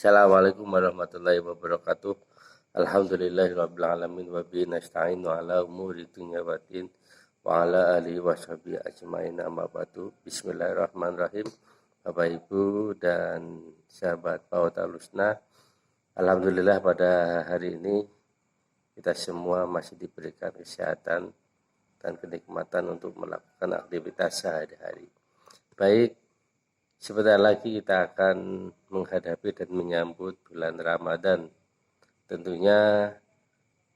Assalamualaikum warahmatullahi wabarakatuh. Alhamdulillahirabbil alamin wa bihi nasta'inu ala umuri dunya waddin wa ala alihi washabihi ajmain amma ba'du. Bismillahirrahmanirrahim. Bapak Ibu dan sahabat Pautal Husna, alhamdulillah pada hari ini kita semua masih diberikan kesehatan dan kenikmatan untuk melakukan aktivitas sehari-hari. Baik, sebentar lagi kita akan menghadapi dan menyambut bulan Ramadan. Tentunya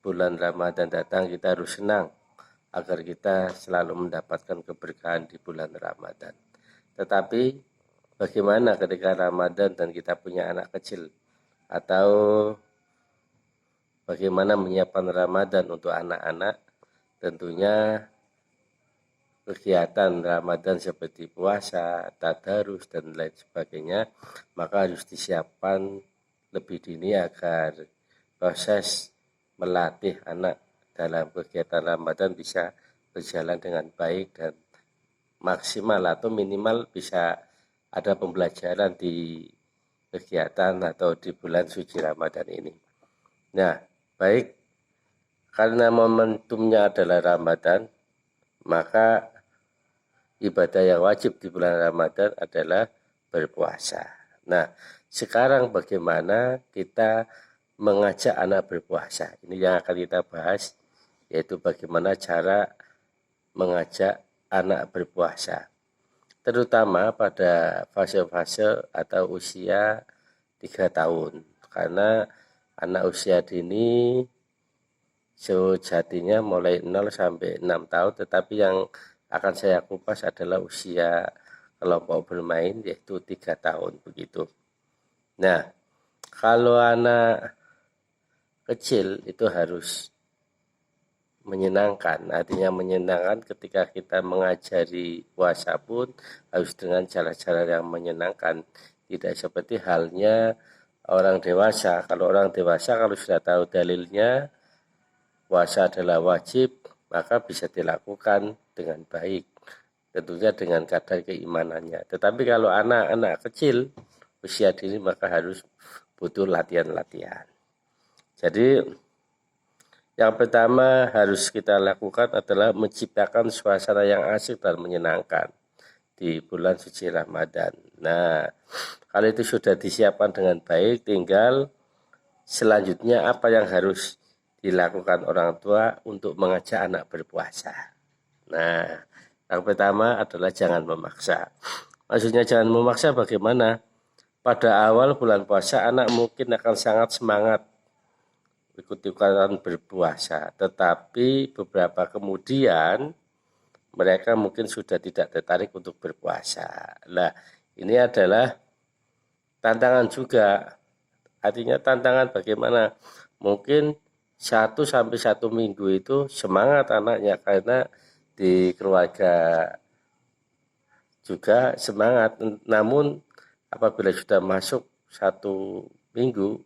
bulan Ramadan datang, kita harus senang agar kita selalu mendapatkan keberkahan di bulan Ramadan. Tetapi bagaimana ketika Ramadan dan kita punya anak kecil? Atau bagaimana menyiapkan Ramadan untuk anak-anak? Tentunya kegiatan Ramadan seperti puasa, tadarus, dan lain sebagainya, maka harus disiapkan lebih dini agar proses melatih anak dalam kegiatan Ramadan bisa berjalan dengan baik dan maksimal atau minimal bisa ada pembelajaran di kegiatan atau di bulan suci Ramadan ini. Nah, baik, karena momentumnya adalah Ramadan, maka ibadah yang wajib di bulan Ramadan adalah berpuasa. Nah, sekarang bagaimana kita mengajak anak berpuasa? Ini yang akan kita bahas, yaitu bagaimana cara mengajak anak berpuasa. Terutama pada fase-fase atau usia 3 tahun. Karena anak usia dini sejatinya mulai 0 sampai 6 tahun, tetapi yang akan saya kupas adalah usia kelompok bermain, yaitu 3 tahun begitu. Nah, kalau anak kecil itu harus menyenangkan, artinya menyenangkan ketika kita mengajari puasa pun harus dengan cara-cara yang menyenangkan, tidak seperti halnya orang dewasa. Kalau orang dewasa kalau sudah tahu dalilnya puasa adalah wajib, maka bisa dilakukan dengan baik, tentunya dengan kadar keimanannya. Tetapi kalau anak-anak kecil usia dini maka harus butuh latihan-latihan. Jadi yang pertama harus kita lakukan adalah menciptakan suasana yang asik dan menyenangkan di bulan suci Ramadan. Nah, kalau itu sudah disiapkan dengan baik, tinggal selanjutnya apa yang harus dilakukan orang tua untuk mengajak anak berpuasa. Nah, yang pertama adalah jangan memaksa. Maksudnya jangan memaksa bagaimana? Pada awal bulan puasa anak mungkin akan sangat semangat ikut-ikutan berpuasa, tetapi beberapa kemudian mereka mungkin sudah tidak tertarik untuk berpuasa. Nah, ini adalah tantangan juga. Artinya tantangan bagaimana? Mungkin 1 sampai 1 minggu itu semangat anaknya karena di keluarga juga semangat. Namun apabila sudah masuk 1 minggu,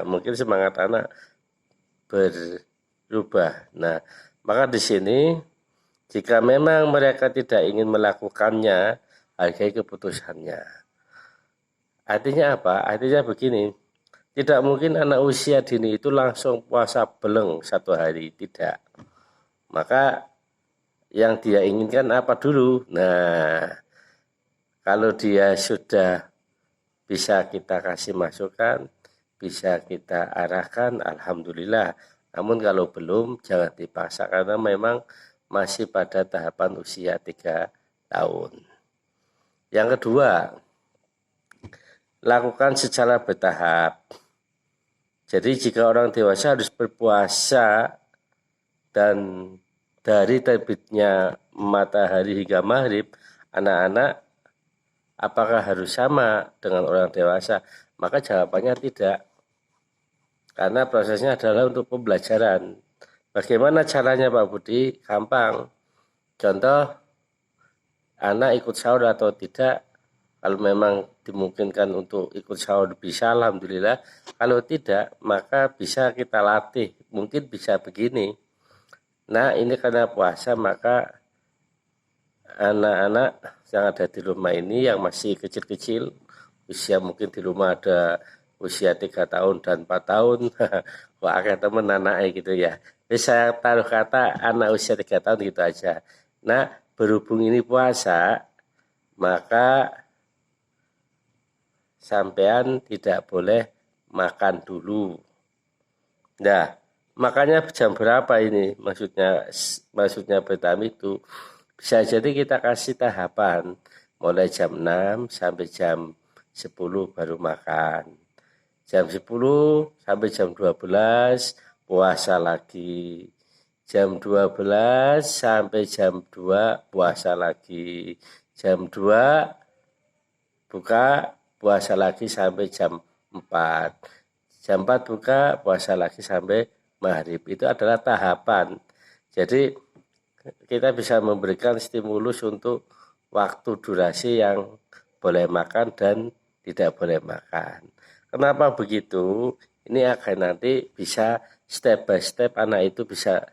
mungkin semangat anak berubah. Nah, maka di sini jika memang mereka tidak ingin melakukannya, hargai keputusannya. Artinya apa? Artinya begini, tidak mungkin anak usia dini itu langsung puasa beleng 1 hari, tidak. Maka yang dia inginkan apa dulu? Nah, kalau dia sudah bisa kita kasih masukan, bisa kita arahkan, alhamdulillah. Namun kalau belum, jangan dipaksa karena memang masih pada tahapan usia 3 tahun. Yang kedua, lakukan secara bertahap. Jadi jika orang dewasa harus berpuasa dan dari terbitnya matahari hingga maghrib, anak-anak apakah harus sama dengan orang dewasa? Maka jawabannya tidak. Karena prosesnya adalah untuk pembelajaran. Bagaimana caranya Pak Budi? Gampang. Contoh, anak ikut sahur atau tidak. Kalau memang dimungkinkan untuk ikut sahur bisa, alhamdulillah. Kalau tidak, maka bisa kita latih. Mungkin bisa begini. Nah, ini karena puasa, maka anak-anak yang ada di rumah ini yang masih kecil-kecil, usia mungkin di rumah ada usia 3 tahun dan 4 tahun. Kok akeh temen anaknya gitu ya. Jadi saya taruh kata anak usia 3 tahun gitu aja. Nah, berhubung ini puasa, maka sampean tidak boleh makan dulu. Nah, makanya jam berapa ini? Maksudnya bedtime itu bisa jadi kita kasih tahapan mulai jam 6 sampai jam 10 baru makan. Jam 10 sampai jam 12 puasa lagi. Jam 12 sampai jam 2 puasa lagi. Jam 2 buka puasa lagi sampai jam 4. Jam 4 buka puasa lagi sampai maghrib. Itu adalah tahapan. Jadi kita bisa memberikan stimulus untuk waktu durasi yang boleh makan dan tidak boleh makan. Kenapa begitu? Ini akan nanti bisa step by step anak itu bisa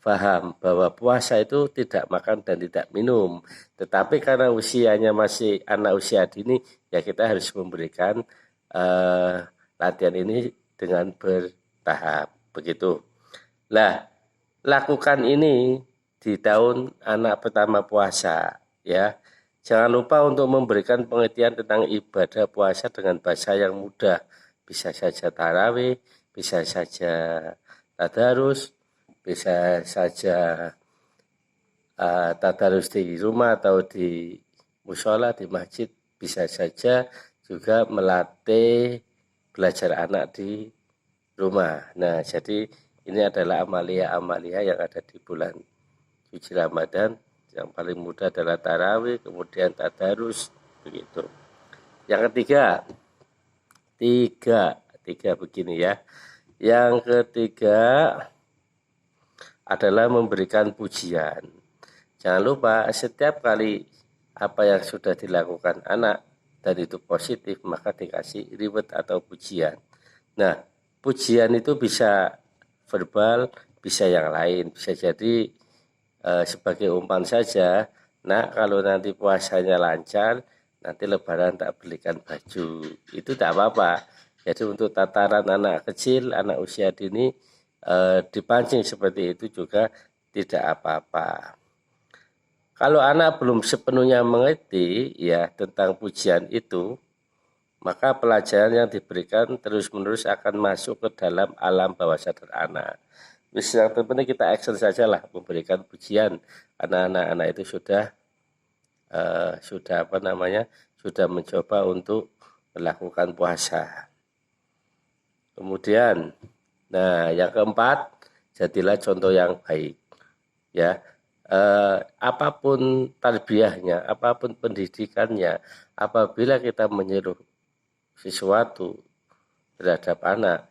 paham bahwa puasa itu tidak makan dan tidak minum. Tetapi karena usianya masih anak usia dini, ya kita harus memberikan latihan ini dengan bertahap. Begitu. Lah, lakukan ini di tahun anak pertama puasa, ya. Jangan lupa untuk memberikan pengertian tentang ibadah puasa dengan bahasa yang mudah. Bisa saja tarawih, bisa saja tadarus, bisa saja tadarus di rumah atau di musola, di masjid. Bisa saja juga melatih belajar anak di rumah. Nah, jadi ini adalah amalia-amalia yang ada di bulan suci Ramadan. Yang paling mudah adalah tarawih, kemudian tadarus, begitu. Yang ketiga begini ya. Yang ketiga adalah memberikan pujian. Jangan lupa setiap kali apa yang sudah dilakukan anak dan itu positif, maka dikasih reward atau pujian. Nah, pujian itu bisa verbal, bisa yang lain, bisa jadi sebagai umpan saja. Nah, kalau nanti puasanya lancar, nanti lebaran tak belikan baju, itu tak apa-apa. Jadi untuk tataran anak kecil, anak usia dini dipancing seperti itu juga tidak apa-apa. Kalau anak belum sepenuhnya mengerti ya tentang pujian itu, maka pelajaran yang diberikan terus-menerus akan masuk ke dalam alam bawah sadar anak. Yang terpenting kita action saja lah memberikan pujian karena anak-anak itu sudah sudah mencoba untuk melakukan puasa. Kemudian, nah yang keempat, jadilah contoh yang baik. Ya, apapun tarbiyahnya, apapun pendidikannya, apabila kita menyuruh sesuatu terhadap anak,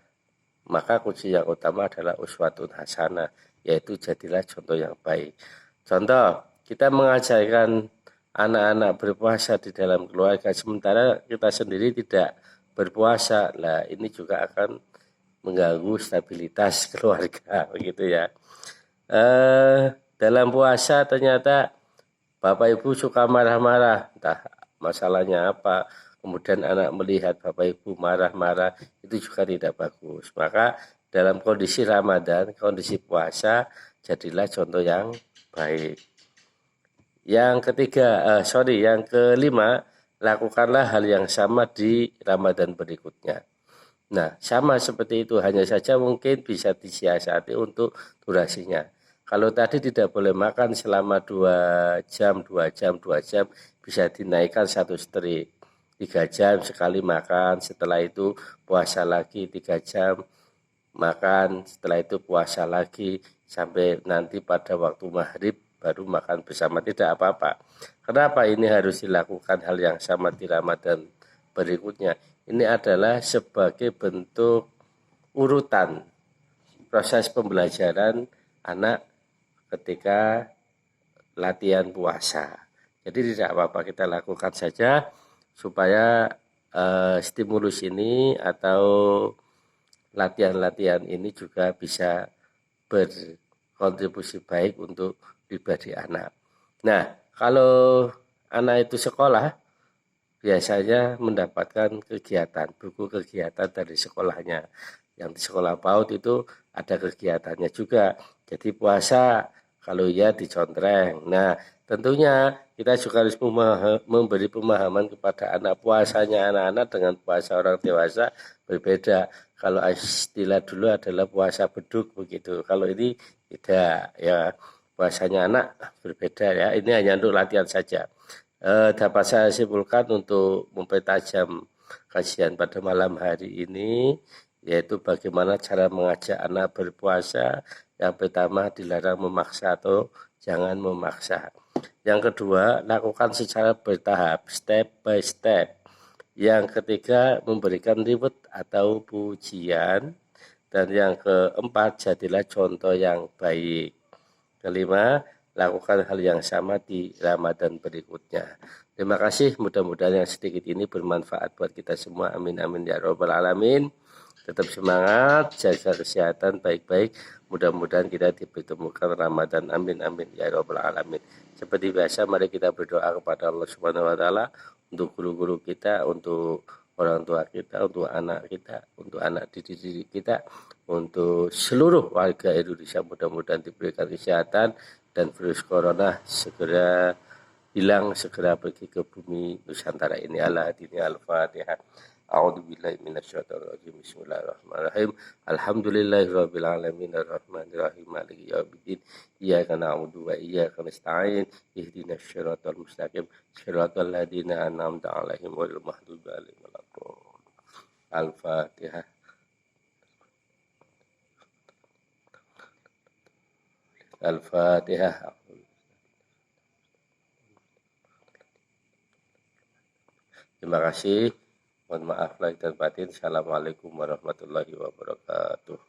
maka kunci yang utama adalah uswatun hasanah, yaitu jadilah contoh yang baik. Contoh, kita mengajarkan anak-anak berpuasa di dalam keluarga, sementara kita sendiri tidak berpuasa. Lah, ini juga akan mengganggu stabilitas keluarga, begitu ya. Dalam puasa ternyata Bapak Ibu suka marah-marah, entah masalahnya apa. Kemudian anak melihat Bapak Ibu marah-marah, itu juga tidak bagus. Maka dalam kondisi Ramadan, kondisi puasa, jadilah contoh yang baik. Yang kelima, lakukanlah hal yang sama di Ramadan berikutnya. Nah, sama seperti itu, hanya saja mungkin bisa disiasati untuk durasinya. Kalau tadi tidak boleh makan selama 2 jam, bisa dinaikkan 1 strik. 3 jam sekali makan, setelah itu puasa lagi 3 jam makan, setelah itu puasa lagi sampai nanti pada waktu maghrib baru makan bersama, tidak apa-apa. Kenapa ini harus dilakukan hal yang sama di Ramadan berikutnya? Ini adalah sebagai bentuk urutan proses pembelajaran anak ketika latihan puasa. Jadi tidak apa-apa, kita lakukan saja supaya stimulus ini atau latihan-latihan ini juga bisa berkontribusi baik untuk pribadi anak. Nah, kalau anak itu sekolah, biasanya mendapatkan kegiatan, buku kegiatan dari sekolahnya. Yang di sekolah PAUD itu ada kegiatannya juga. Jadi puasa kalau ya dicontreng. Nah, tentunya kita juga harus memberi pemahaman kepada anak, puasanya anak-anak dengan puasa orang dewasa berbeda. Kalau istilah dulu adalah puasa beduk begitu. Kalau ini tidak ya, puasanya anak berbeda ya. Ini hanya untuk latihan saja. Dapat saya simpulkan untuk mempertajam kajian pada malam hari ini, yaitu bagaimana cara mengajak anak berpuasa. Yang pertama, dilarang memaksa atau jangan memaksa. Yang kedua, lakukan secara bertahap, step by step. Yang ketiga, memberikan reward atau pujian. Dan yang keempat, jadilah contoh yang baik. Kelima, lakukan hal yang sama di Ramadan berikutnya. Terima kasih, mudah-mudahan yang sedikit ini bermanfaat buat kita semua. Amin amin ya robbal alamin. Tetap semangat, jaga kesehatan baik-baik. Mudah-mudahan kita dipertemukan Ramadan. Amin amin ya robbal alamin. Seperti biasa, mari kita berdoa kepada Allah Subhanahu wa taala untuk guru-guru kita, untuk orang tua kita, untuk anak kita, untuk anak didik kita, untuk seluruh warga Indonesia. Mudah-mudahan diberikan kesehatan dan virus corona segera hilang, segera pergi ke bumi Nusantara ini. Al-Fatihah. A'udzubillahi minasyaitonirrajim. Bismillahirrahmanirrahim. Alhamdulillahirabbil alamin arrahmanirrahim maliki yaumiddin. Iyyaka na'budu wa iyyaka nasta'in. Ihdinas siratal mustaqim. Siratal ladzina an'amta 'alaihim ghairil maghdubi 'alaihim waladdallin. Al-Fatihah. Al-Fatihah. Terima kasih. Mohon maaf lahir dan batin. Assalamualaikum warahmatullahi wabarakatuh.